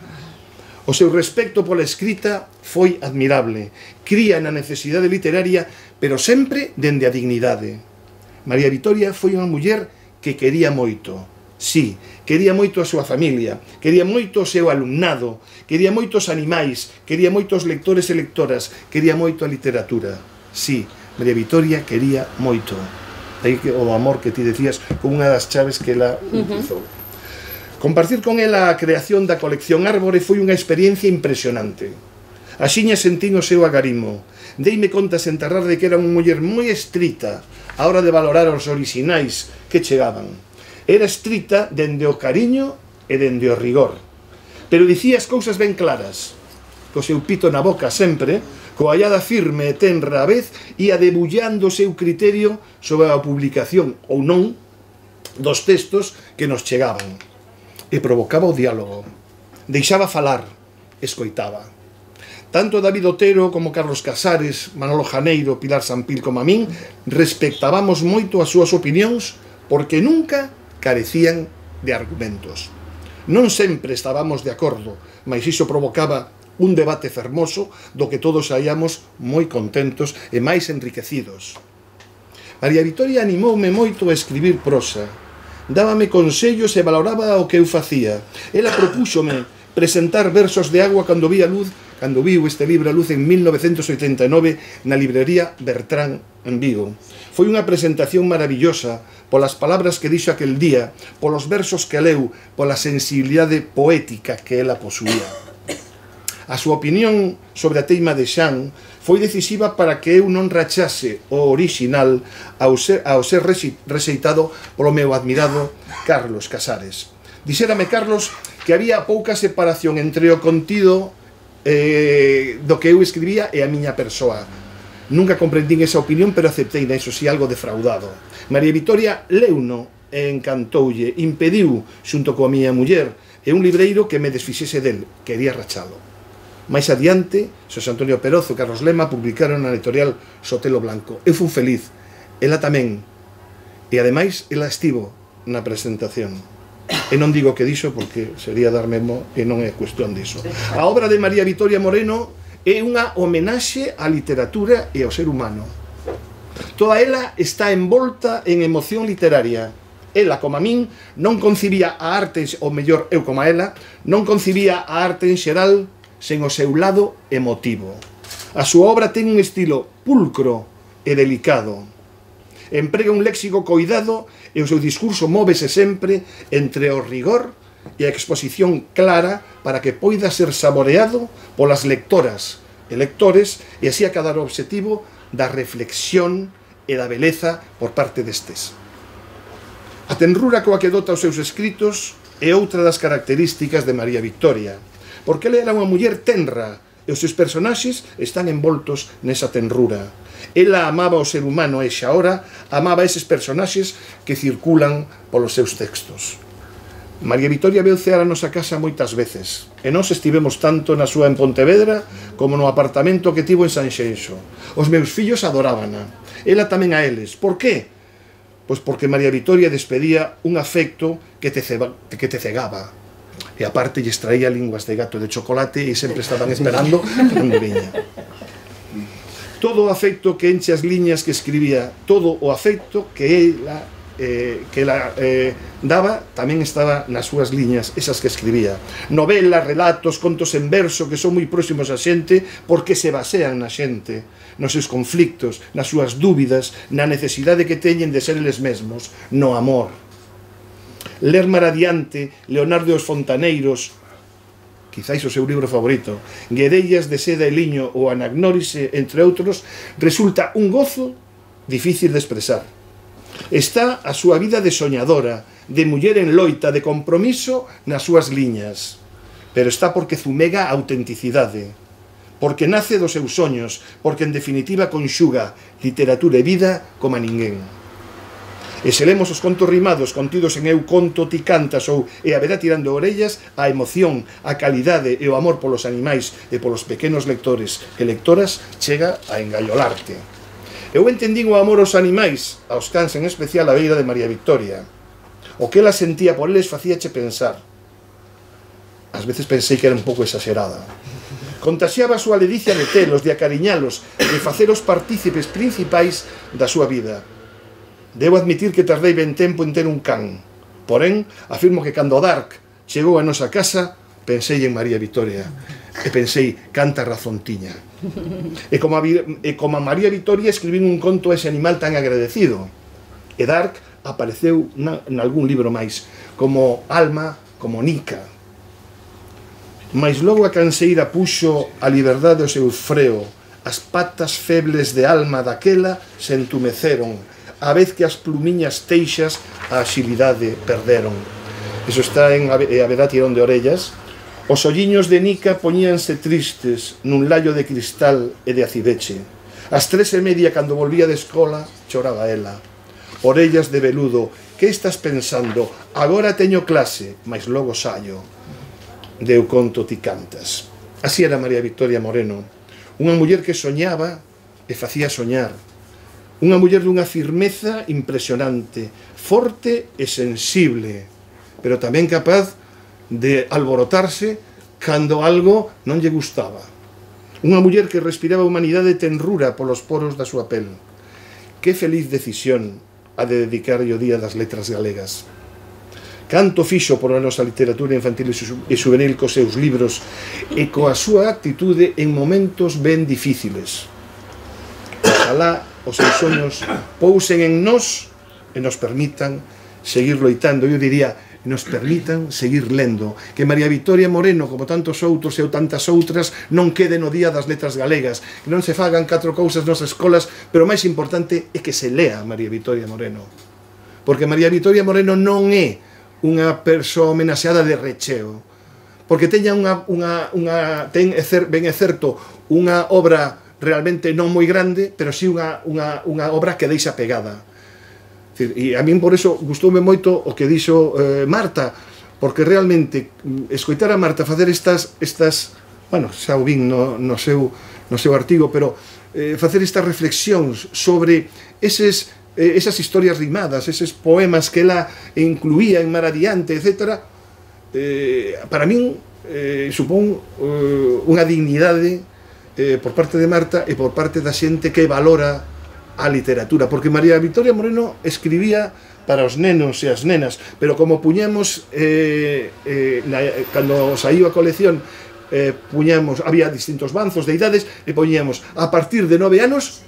O seu respecto pola escrita foi admirable, cría na necesidade literaria, pero sempre dende a dignidade. María Vitoria foi unha muller que quería moito. Sí, quería moito a súa familia, quería moito o seu alumnado, quería moito os animais, quería moito os lectores e lectoras, quería moito a literatura. Sí, María Vitoria quería moito. Aí o amor que ti decías como unha das chaves que ela utilizou. Compartir con ela a creación da colección Árbore foi unha experiencia impresionante. Axiña sentín o seu agarimo. Deime conta sen tardar de que era unha muller moi estrita a hora de valorar os orixinais que chegaban. Era estrita dende o cariño e dende o rigor, pero dicía as cousas ben claras, co seu pito na boca sempre, coa allada firme e tenra a vez, ia debullando o seu criterio sobre a publicación ou non dos textos que nos chegaban, e provocaba o diálogo, deixaba falar, escoitaba. Tanto David Otero como Carlos Casares, Manolo Janeiro, Pilar Sampil como a min, respectábamos moito as súas opinións, porque nunca carecían de argumentos. Non sempre estábamos de acordo, mas iso provocaba un debate fermoso do que todos saíamos moi contentos e máis enriquecidos. María Vitoria animoume moito a escribir prosa, dábame consellos e valoraba o que eu facía. Ela propúxome presentar versos de agua cando viu este libro a luz en 1989 na librería Bertrán en Vigo. Foi unha presentación maravillosa polas palabras que dixo aquel día, polos versos que leu, pola sensibilidade poética que ela posuía. A súa opinión sobre a teima de Xan foi decisiva para que eu non rachase o orixinal ao ser rexeitado polo meu admirado Carlos Casares. Dixérame Carlos que había pouca separación entre o contido do que eu escribía e a miña persoa. Nunca comprendín esa opinión, pero aceptei na, eso sí, algo defraudado. María Vitoria leuno e encantoulle, impediu, xunto coa miña muller, e un libreiro que me desfixese del, quería rachalo. Mais adiante, Xosé Antonio Perozo e Carlos Lema publicaron na editorial Sotelo Blanco. Eu fui feliz, ela tamén, e ademais ela estivo na presentación. E non digo que dixo porque sería darme e non é cuestión diso. A obra de María Vitoria Moreno é unha homenaxe á literatura e ao ser humano. Toda ela está envolta en emoción literaria. Ela, como a min, non concibía a arte, ou mellor, eu como a ela, non concibía a arte en xeral sen o seu lado emotivo. A súa obra ten un estilo pulcro e delicado. Emprega un léxico coidado e o seu discurso móvese sempre entre o rigor e a exposición clara para que poida ser saboreado polas lectoras e lectores e así acadar o obxectivo da reflexión e da beleza por parte destes. A tenrura coa que dota os seus escritos é outra das características de María Vitoria, porque ela era unha muller tenra e os seus personaxes están envoltos nesa tenrura. Ela amaba o ser humano e xa ora amaba eses personaxes que circulan polos seus textos. María Vitoria veu cear a nosa casa moitas veces e nós estivemos tanto na súa en Pontevedra como no apartamento que tivo en Sanxenxo. Os meus fillos adorábana, ela tamén a eles. Por qué? Pois porque María Vitoria despedía un afecto que te cegaba e aparte lles traía linguas de gato de chocolate e sempre estaban esperando que non me viña. Todo o afecto que enche as liñas que escribía, todo o afecto que ela daba, tamén estaba nas súas liñas, esas que escribía. Novelas, relatos, contos en verso que son moi próximos a xente porque se basean na xente, nos seus conflictos, nas súas dúbidas, na necesidade que teñen de ser eles mesmos, no amor. Lerma Radiante, Leonardo e os Fontaneiros, quizáis o seu libro favorito, Guedellas de seda e liño ou Anagnórise, entre outros, resulta un gozo difícil de expresar. Está a súa vida de soñadora, de muller en loita, de compromiso nas súas liñas, pero está porque zumega a autenticidade, porque nace dos seus soños, porque en definitiva conxuga literatura e vida como a ninguén. E se lemos os contos rimados contidos en Eu conto, ti cantas ou E haberá tirando orellas, a emoción, a calidade e o amor polos animais e polos pequenos lectores e lectoras chega a engallolarte. Eu entendín o amor aos animais, aos cans en especial a beira de María Vitoria. O que ela sentía por eles facíache pensar. Ás veces pensei que era un pouco exagerada. Contaxiaba a súa ledicia de telos, de acariñalos, de faceros partícipes principais da súa vida. Debo admitir que tardei ben tempo en ter un can. Porén, afirmo que cando Dark chegou a nosa casa, pensei en María Vitoria. E pensei, canta razón tiña. E como a María Vitoria escribín un conto a ese animal tan agradecido. E Dark apareceu nalgún libro máis, como Alma, como Nica. Mais logo a canseira puxo a liberdade ao seu freo. As patas febles de Alma daquela se entumeceron, a vez que as plumiñas teixas a axilidade perderon. Iso está en Haberá tirón de orellas. Os olliños de Nica poñíanse tristes nun lallo de cristal e de acibeche. Ás 3:30, cando volvía de escola, choraba ela. Orellas de veludo, que estás pensando? Agora teño clase, mas logo saio. Eu conto, ti cantas. Así era María Vitoria Moreno, unha muller que soñaba e facía soñar. Unha muller dunha firmeza impresionante, forte e sensible, pero tamén capaz de alborotarse cando algo non lle gustaba. Unha muller que respiraba humanidade e tenrura polos poros da súa pel. Que feliz decisión a de dedicarlle o Día das Letras Galegas. Canto fixo por a nosa literatura infantil e juvenil cos seus libros e coa súa actitude en momentos ben difíciles. Ojalá os seus soños pousen en nós e nos permitan seguir loitando, eu diría, nos permitan seguir lendo, que María Vitoria Moreno, como tantos outros e tantas outras, non quede no Día das Letras Galegas, que non se fagan 4 cousas nas escolas, pero o máis importante é que se lea María Vitoria Moreno, porque María Vitoria Moreno non é unha persoa homenaxeada de recheo, porque teña ben é certo, unha obra realmente non moi grande, pero sí unha obra que deixa pegada. E a min por iso gustoume moito o que dixo Marta, porque realmente escoitar a Marta facer estas bueno, xa o vin no seu artigo, pero facer estas reflexións sobre eses esas historias rimadas, eses poemas que ela incluía en Mar Adiante, etc., para min supón unha dignidade por parte de Marta e por parte da xente que valora a literatura, porque María Vitoria Moreno escribía para os nenos e as nenas, pero como puñamos cando saiu a colección, puñamos, había distintos banzos de idades e poñíamos a partir de 9 anos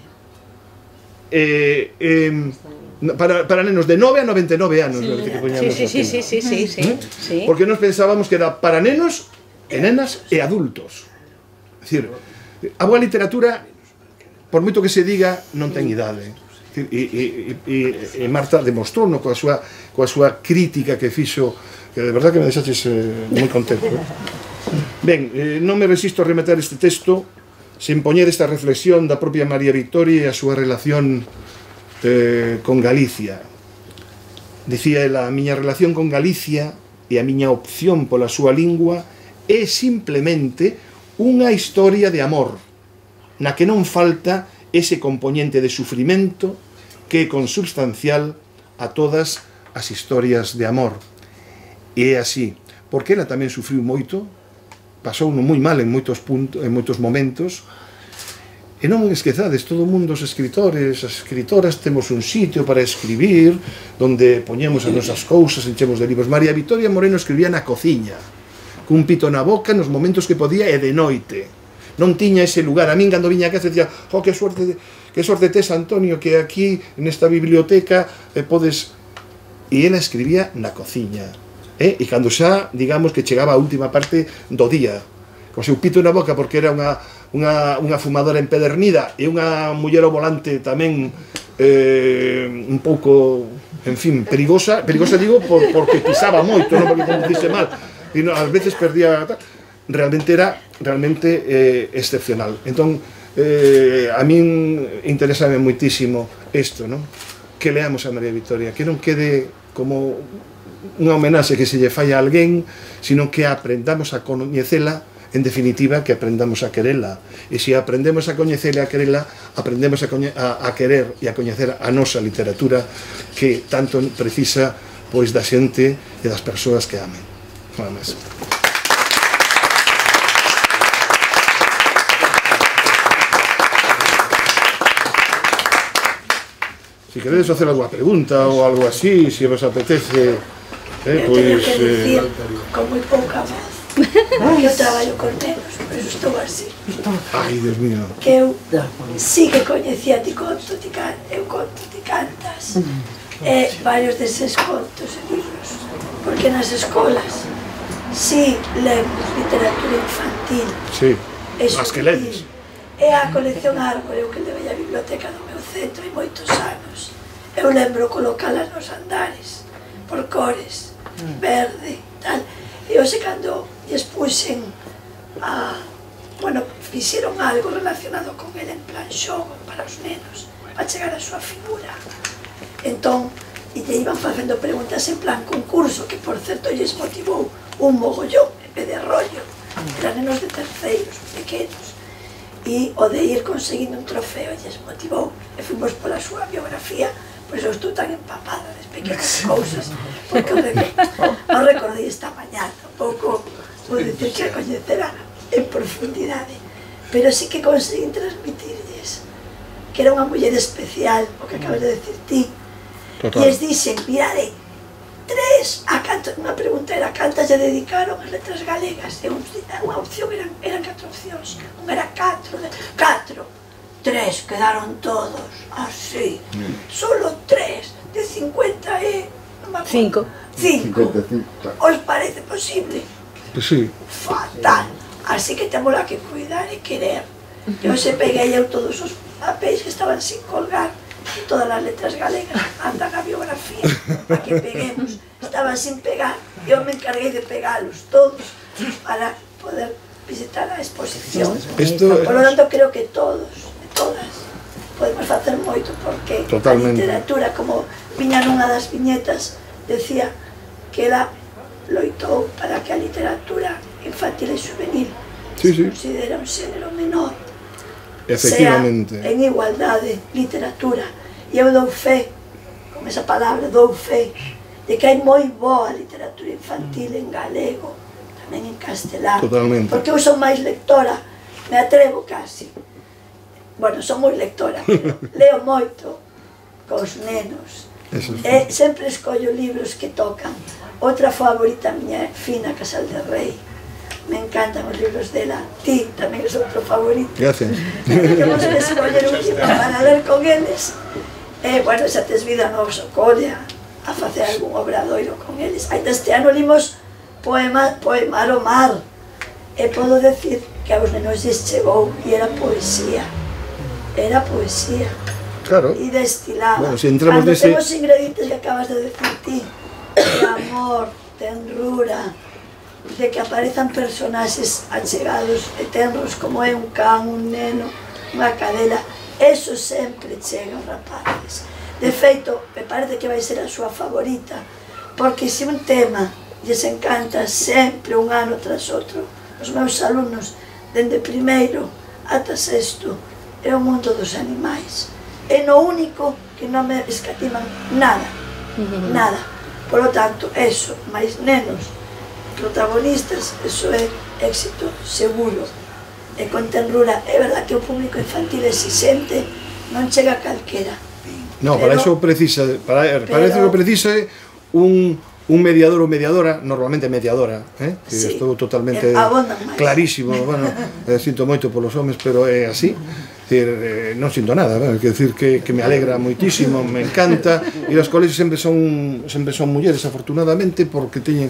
para nenos de 9 a 99 anos. Sí. Porque nos pensábamos que era para nenos e nenas e adultos. É dicir, a boa literatura, por moito que se diga, non ten idade. E Marta demostrou coa súa crítica que fixo, que de verdad que me deixaches moi contento. Ben, non me resisto a rematar este texto sen poñer esta reflexión da propia María Vitoria e a súa relación con Galicia. Dicía ela: a miña relación con Galicia e a miña opción pola súa lingua é simplemente unha historia de amor, na que non falta ese componente de sufrimento que é consubstancial a todas as historias de amor. E é así, porque ela tamén sufriu moito, pasou moi mal en moitos momentos. E non esquezades, todo o mundo, os escritores, as escritoras, temos un sitio para escribir, donde poñemos as nosas cousas, enchemos de libros. María Vitoria Moreno escribía na cociña, cun pito na boca, nos momentos que podía e de noite. Non tiña ese lugar. A min, cando viña a casa, decía: oh, que sorte tes, Antonio, que aquí, nesta biblioteca, podes... E ela escribía na cociña. E cando xa, digamos, que chegaba a última parte do día, co seu pito na boca, porque era unha fumadora empedernida e unha muller ao volante tamén un pouco, en fin, perigosa digo porque pisaba moito, non porque conducise mal, e ás veces perdía, realmente era excepcional. Entón, a min interésame moitísimo isto, non? Que leamos a María Vitoria, que non quede como unha homenaxe que se lle fai a alguén, sino que aprendamos a coñecela. En definitiva, que aprendamos a querela. E se aprendemos a coñecela e a querela, aprendemos a querer e a coñecer a nosa literatura, que tanto precisa pois da xente e das persoas que amen. Nada máis. Si queredes facer alguna pregunta ou algo así, se vos apetece, pois... Eu teño que dicir, con moi pouca voz, porque eu traballo con nenos, por eso estou así. Ai, Dios mío. Que eu sí que coñecía ti conto, eu conto, ti cantas, e varios deses contos e libros, porque nas escolas sí lemos literatura infantil. Sí, as que ledes. E a colección Árbore, eu que levei a biblioteca do meu centro hai moitos anos. Eu lembro colocalas nos andares, por cores, verde, tal. E hoxe, cando lles puxen fixeron algo relacionado con ele en plan xogo para os nenos, para chegar a súa figura. Entón, e lle iban facendo preguntas en plan concurso, que por certo lles motivou un mogollón en vez de rollo. Eran nenos de terceiros, pequenos. E o de ir conseguindo un trofeo lles motivou. E fuimos pola súa biografía, pois eu estou tan empapada das pequenas cousas, porque o recordei esta mañá, tampouco vou dicir que a coñecera en profundidade, pero sí que conseguín transmitirlles que era unha muller especial, o que acabas de decir ti. E les dixen, mirade, unha pregunta era cantas lle dedicaron as letras galegas, e unha opción eran 4 opcións, unha era 4, 3 quedaron todos así, solo 3 de 50 e... 5. Os parece posible? Sí. Fatal. Así que temos que cuidar e querer. Eu se peguei todos os papéis que estaban sin colgar, e todas as letras galegas andan a biografía para que peguemos. Estaban sin pegar, eu me encarguei de pegalos todos para poder visitar a exposición. Por lo tanto, creo que todos e todas podemos facer moito, porque a literatura, como viña nunha das viñetas, decía que ela loitou para que a literatura infantil e juvenil se considera un xénero menor, sea en igualdade literatura. E eu dou fe esa palabra dou fe de que hai moi boa literatura infantil en galego, tamén en castelán. Totalmente. Porque eu son máis lectora, me atrevo casi. Bueno, son moi lectora, pero leo moito cos nenos. E sempre escollo libros que tocan. Outra favorita miña é Fina Casal de Rei. Me encantan os libros dela. Ti tamén é outro favorito. Gracias. Temos que escoller un libro para ler con eles. E, bueno, xa tes vida no Socode a facer algún obradoiro con eles. Ainda este ano limos Poemar o Mar. E podo decir que aos nenos lles chegou e era poesía. Era poesía. Claro. E destilaba. Bueno, si entramos cando nese... temos ingredientes que acabas de decir ti, de amor, tenrura, de que aparezan personaxes achegados e tenros como é un can, un neno, unha cadela, eso sempre chega aos rapaces. De feito, me parece que vai ser a súa favorita, porque se un tema lles encanta sempre un ano tras outro, os meus alumnos, dende primeiro ata sexto, é o mundo dos animais. É no único que non me escatiman nada, nada. Por lo tanto, eso, máis nenos, protagonistas, eso é éxito seguro. E con tenrura, é verdad que o público infantil exixente non chega a calquera. No, para eso precisa, parece que precisa un mediador ou mediadora, normalmente mediadora, que sí, estou totalmente clarísimo, bueno, sinto moito polos homes, pero é así. Non sinto nada, quero dicir que me alegra moitísimo, me encanta, e os colegios sempre son mulleres, afortunadamente, porque teñen,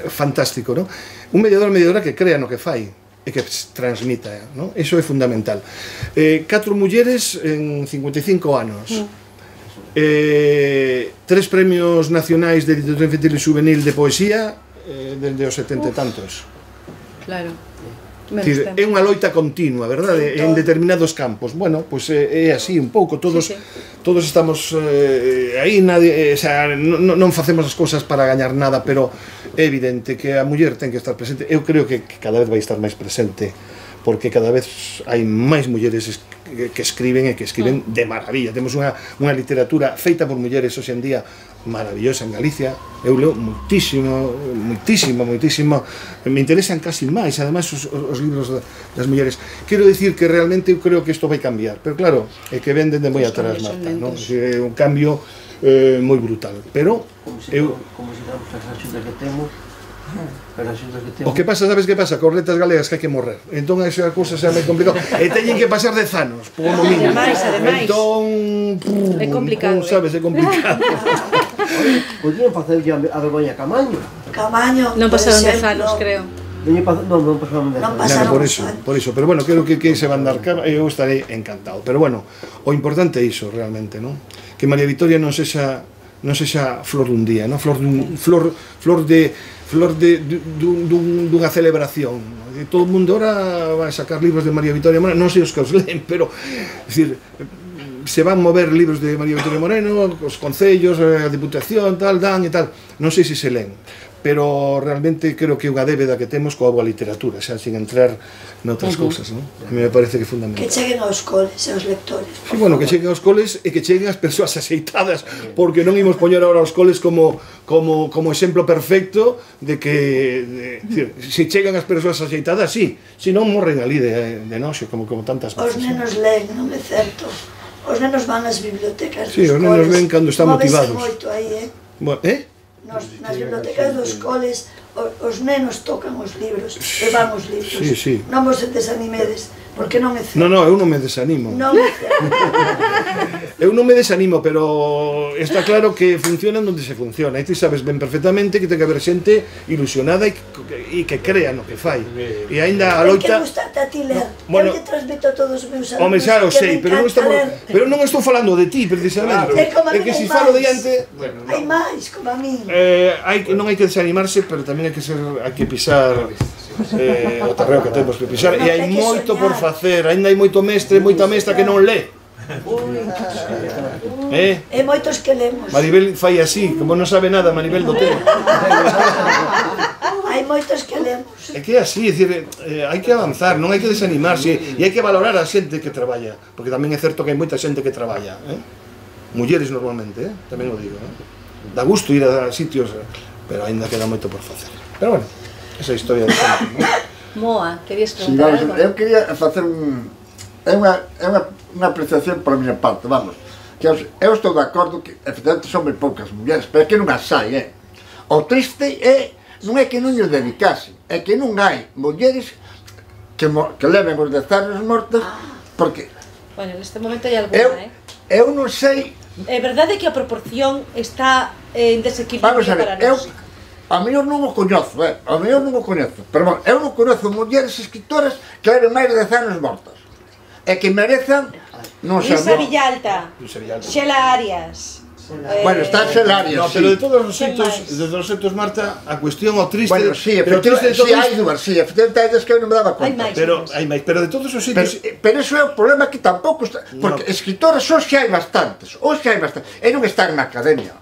fantástico, non? Un mediador ou mediadora que crea no que fai e que transmita, non? Iso é fundamental. 4 mulleres en 55 anos, 3 premios nacionais de literatura infantil e juvenil de poesía desde os 70 e tantos. Claro. É unha loita continua, verdade? En determinados campos. Bueno, pois é así un pouco, todos estamos aí, non facemos as cousas para gañar nada, pero é evidente que a muller ten que estar presente. Eu creo que cada vez vai estar máis presente, porque cada vez hai máis mulleres que escriben e que escriben de maravilla. Temos unha literatura feita por mulleres hoxe en día maravillosa en Galicia. Eu leo moitísimo, me interesan casi máis, ademais, os libros das mulleres. Quero dicir que realmente eu creo que isto vai cambiar, pero claro, é que ven dende moi atrás, Marta, non? É un cambio moi brutal, pero eu... Como se damos as axudas que temos, o que pasa, sabes que pasa? Con letras galegas que hai que morrer. Entón esa cousa xa é moi complicado. E teñen que pasar 10 anos, como mínimo. Ademais. Entón, é complicado, sabes, é complicado. Podían facer a Begoña Camaño. Camaño, non pasaron 10 anos, creo. Non pasaron 10 anos. pasaron Por iso, pero bueno, creo que se van dar cara, eu estarei encantado. Pero bueno, o importante é iso realmente, non? Que María Vitoria non sexa flor dun día, non? Flor dunha celebración. Todo o mundo ahora vai sacar libros de María Vitoria Moreno, non sei os que os leen, pero decir, se van mover libros de María Vitoria Moreno, os concellos, a Diputación, tal, dan e tal, non sei se se leen, pero realmente creo que é unha débeda que temos coa boa literatura, xa sin entrar noutras cousas, non? A mí me parece que é fundamental. Que cheguen aos coles e aos lectores. Sí, bueno, que cheguen aos coles e que cheguen as persoas axeitadas, porque non imos poñer agora aos coles como exemplo perfecto de que, se chegan as persoas axeitadas, sí, se non morren ali de noxo, como tantas veces. Os nenos leen, non é certo? Os nenos van ás bibliotecas dos coles. Sí, os nenos leen cando están motivados. Móvese moito aí, Bueno, nas bibliotecas dos coles, os nenos tocan os libros, e van os libros. Sí. Non vos desanimedes, porque non é certo. Non, eu non me desanimo. Non é certo. Eu non me desanimo, pero está claro que funciona onde se funciona. E ti sabes ben perfectamente que ten que haber xente ilusionada e que crea no que fai. E aínda a loita... Ten que gustarte a ti ler. Bueno, eu te transmito a todos os meus alumnos. Home, xa o sei, pero non estou falando de ti, precisamente. É que se falo diante... Hai máis, como a mí. Non hai que desanimarse, pero tamén hai que pisar o terreo que temos que pisar. E hai moito por facer, aínda hai moito mestre, moita mestra que non lé. E moitos que lemos. Maribel fai así, como non sabe nada, Maribel do tema. Hai moitos que lemos. É que é así, hai que avanzar, non hai que desanimarse, e hai que valorar a xente que traballa, porque tamén é certo que hai moita xente que traballa, mulleres normalmente, tamén o digo, dá gusto ir a sitios, pero aínda queda moito por facer. Pero bueno, esa é a historia de sempre, non? Moa, querías Sí, preguntar vamos, algo? eu quería facer unha apreciación por a miña parte, vamos. Que eu estou de acordo que, efectivamente, son moi poucas mulleres, pero é que non as hai, O triste non é que non lles dedicasen, é que non hai mulleres que leven os 10 anos mortos, porque Bueno, neste momento hai alguna, eu non sei. É verdade que a proporción está en desequilibrio Vamos a ver, para nós. a mellor non o coñezo, a mellor non o coñezo, pero bueno, eu non coñezo mulleres escritoras que leven máis de 10 anos mortas, e que merezan, non sei, Luisa Villalta, Luisa Villalta. Xela Arias. bueno, está Xelarias, No, sí. pero de todos os ¿Quién hitos, máis? de todos os hitos, Marta, a cuestión o triste, Bueno, sí, pero o triste de todo sí, hai isto, dúas, sí, efectivamente hai des que eu non me daba Hai conta. máis. pero de todos os hitos, Pero eso é o problema que tampouco está, porque escritoras hoxe hai bastantes, e non están na academia.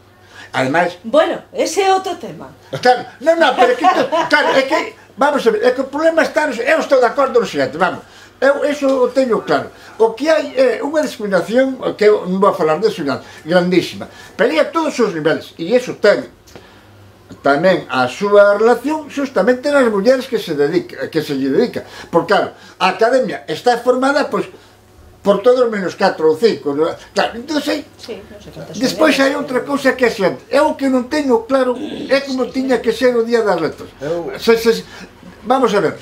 Ademais, Bueno, ese é outro tema. claro, pero é que, claro, é que, vamos a ver, é que o problema está, eu estou de acordo no seguinte, vamos, eu eso o teño claro. O que hai é unha discriminación, que eu non vou a falar de discriminación, grandísima, pero é a todos os niveles, e iso ten tamén a súa relación justamente nas mulleres que se lle dedica, porque claro, a academia está formada, pois, por todos menos 4 ou 5, non? Claro, entón aí, Sí, non sei cantas despois hai mulleres. outra cousa que é xente, eu que non teño claro é como tiña que ser o Día das Letras. Vamos a ver,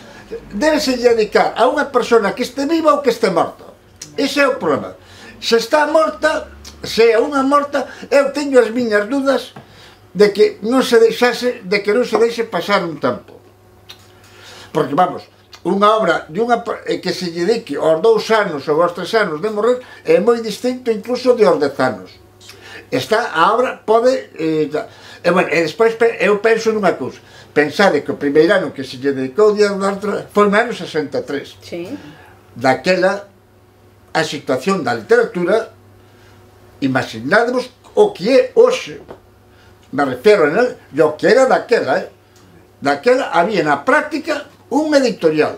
débese dedicar a unha persona que este viva ou que este morta. Ese é o problema. Se está morta, se é unha morta, eu teño as miñas dudas de que non se deixase pasar un tempo. Porque vamos, unha obra de que se lle dedique aos 2 anos ou aos 3 anos de morrer é moi distinto incluso de aos 10 anos. A obra pode... bueno, e despois eu penso nunha cousa. Pensade que o primeiro ano que se lle dedicou o Día das Letras foi no ano 63. Sí. Daquela, a situación da literatura, imaginádemos o que é hoxe. Me refiero a él, e o que era daquela, Daquela había na práctica un editorial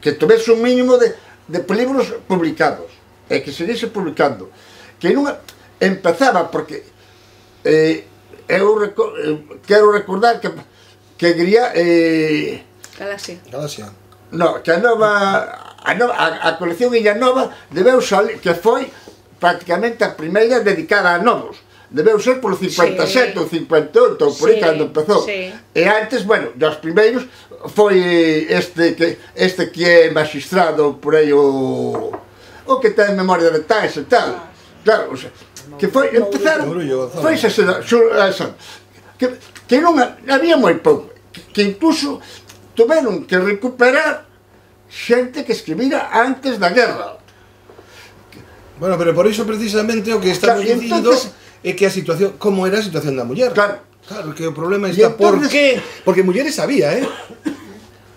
que tivese un mínimo de libros publicados e que seguise publicando, que non empezaba porque eu quero recordar que quería Galaxia. no, que a colección Illa Nova debeu salir, que foi prácticamente a primeira dedicada a novos. Debeu ser polo 57 ou 58 ou por aí cando empezou. E antes, bueno, dos primeiros foi este que é magistrado por aí o que ten memoria de detalles e tal. Claro, o sea, que foi empezaron foi que non había moi pouco, que incluso tuveron que recuperar xente que escribira antes da guerra. Bueno, pero por iso precisamente o que estamos dicindo é que a situación, como era a situación da muller. Claro, que o problema está por qué? Porque mulleres había,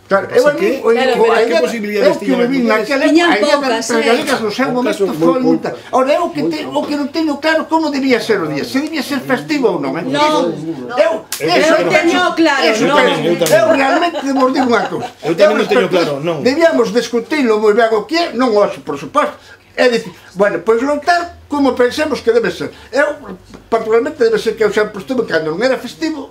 claro, que posibilidades tiñan as mulleres? Tiñan poucas, galegas no seu momento foi moita. Ora, o que non teño claro como debía ser o día, se debía ser festivo ou non. Non. Eu teño claro, eu realmente vos digo unha cousa. Eu tamén non teño claro, non. Debíamos discutirlo moi ben o que é, non hoxe, por suposto. É dicir, bueno, pois lotar como pensemos que debe ser. Eu, particularmente, debe ser que eu sempre estuve cando non era festivo,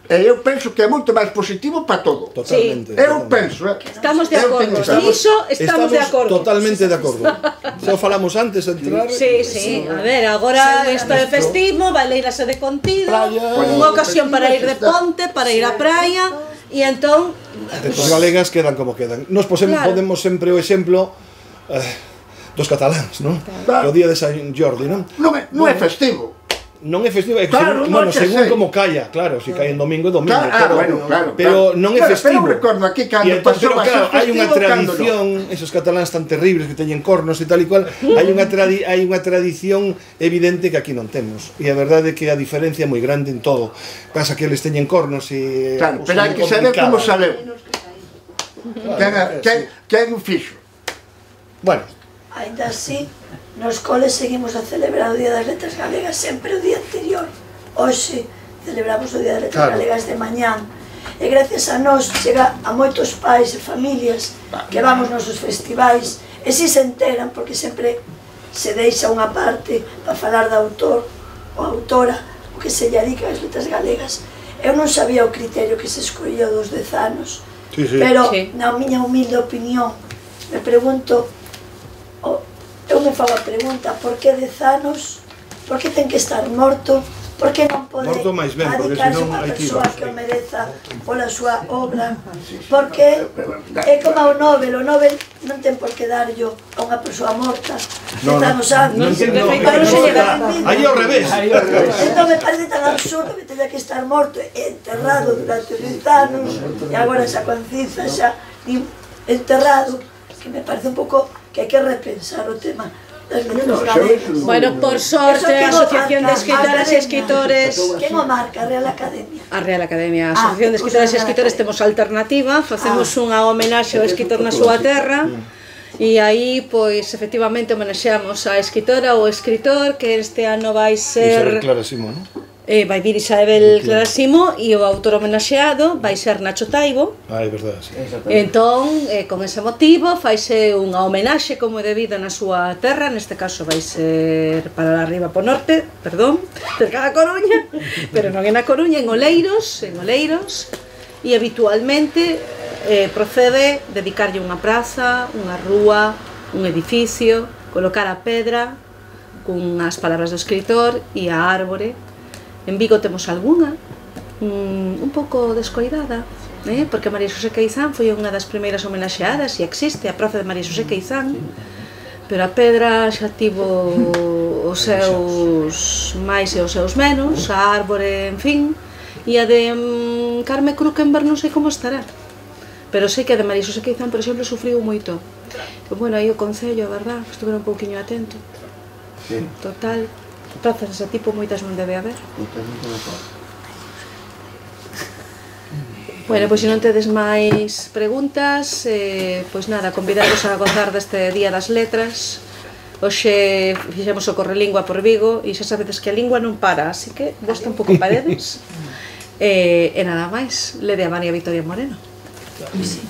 e eu penso que é moito máis positivo para todo. Totalmente. Eu penso, Estamos de acordo, niso estamos de acordo. Totalmente de acordo. Xa o falamos antes de entrar. Sí, a ver, agora isto é festivo, vai leirase de contido, unha ocasión para ir de ponte, para ir á praia, e entón... As galegas quedan como quedan. Nos podemos sempre o exemplo dos cataláns, non? O día de San Jordi, non? Non é festivo. Non é festivo, bueno, según como caia, claro, se cae en domingo é domingo, pero non é festivo. Pero recordo aquí cando pasou a ser festivo, hai unha tradición, esos cataláns tan terribles que teñen cornos e tal e cual, hai unha tradición evidente que aquí non temos. E a verdade é que a diferencia é moi grande en todo. Pasa que eles teñen cornos e... Claro, pero hai que saber como saleu. Quen o fixo. Bueno, ainda así, nos coles seguimos a celebrar o Día das Letras Galegas sempre o día anterior. Hoxe celebramos o Día das Letras Galegas de mañán. E gracias a nós chega a moitos pais e familias que vamos nos festivais e si se enteran, porque sempre se deixa unha parte para falar do autor ou autora, o que se lle adica ás letras galegas. Eu non sabía o criterio que se escollía dos dezanos, pero na miña humilde opinión me pregunto, eu me fago a pregunta, por que dezanos, por que ten que estar morto, por que non pode adicarse unha persoa que o mereza pola súa obra, porque é como o Nobel non ten por que darllo a unha persoa morta 10 anos antes, aí ao revés. Entón me parece tan absurdo que teña que estar morto e enterrado durante 10 anos e agora xa con cinza xa enterrado, que me parece un pouco que hai que repensar o tema. Bueno, por sorte, a Asociación de Escritoras e Escritores... Quen o marca? A Real Academia? A Real Academia, a Asociación de Escritoras e Escritores temos alternativa, facemos unha homenaxe ao escritor na súa terra, e aí, pois, efectivamente, homenaxeamos a escritora ou escritor, que este ano vai ser... Isabel Clara Simón, non? Vai vir Isabel Clara Simón, e o autor homenaxeado vai ser Nacho Taibo. É verdade, sí. Entón, con ese motivo, faise unha homenaxe como é debido na súa terra, neste caso vai ser para arriba po norte, perdón, cerca da Coruña, pero non é na Coruña, en Oleiros, e habitualmente procede dedicarlle unha praza, unha rúa, un edificio, colocar a pedra cunhas palabras do escritor e a árbore. En Vigo temos algunha, un pouco descoidada, porque María Xosé Queizán foi unha das primeiras homenaxeadas e existe a praza de María Xosé Queizán, pero a pedra xa tivo os seus máis e os seus menos, a árbore, en fin, e a de Carme Krukenberg non sei como estará, pero sei que a de María Xosé Queizán, por exemplo, sufriu moito. Bueno, aí o Concello, a verdad, estuve un pouquiño atento. Total. Prazas dese tipo moitas non debe haber. Bueno, pois se non tedes máis preguntas, pois nada, convidaros a gozar deste Día das Letras. Hoxe fixemos o Correlingua por Vigo e xa sabedes que a lingua non para, así que vos tampouco paredes. E nada máis, lede a María Vitoria Moreno. Sí.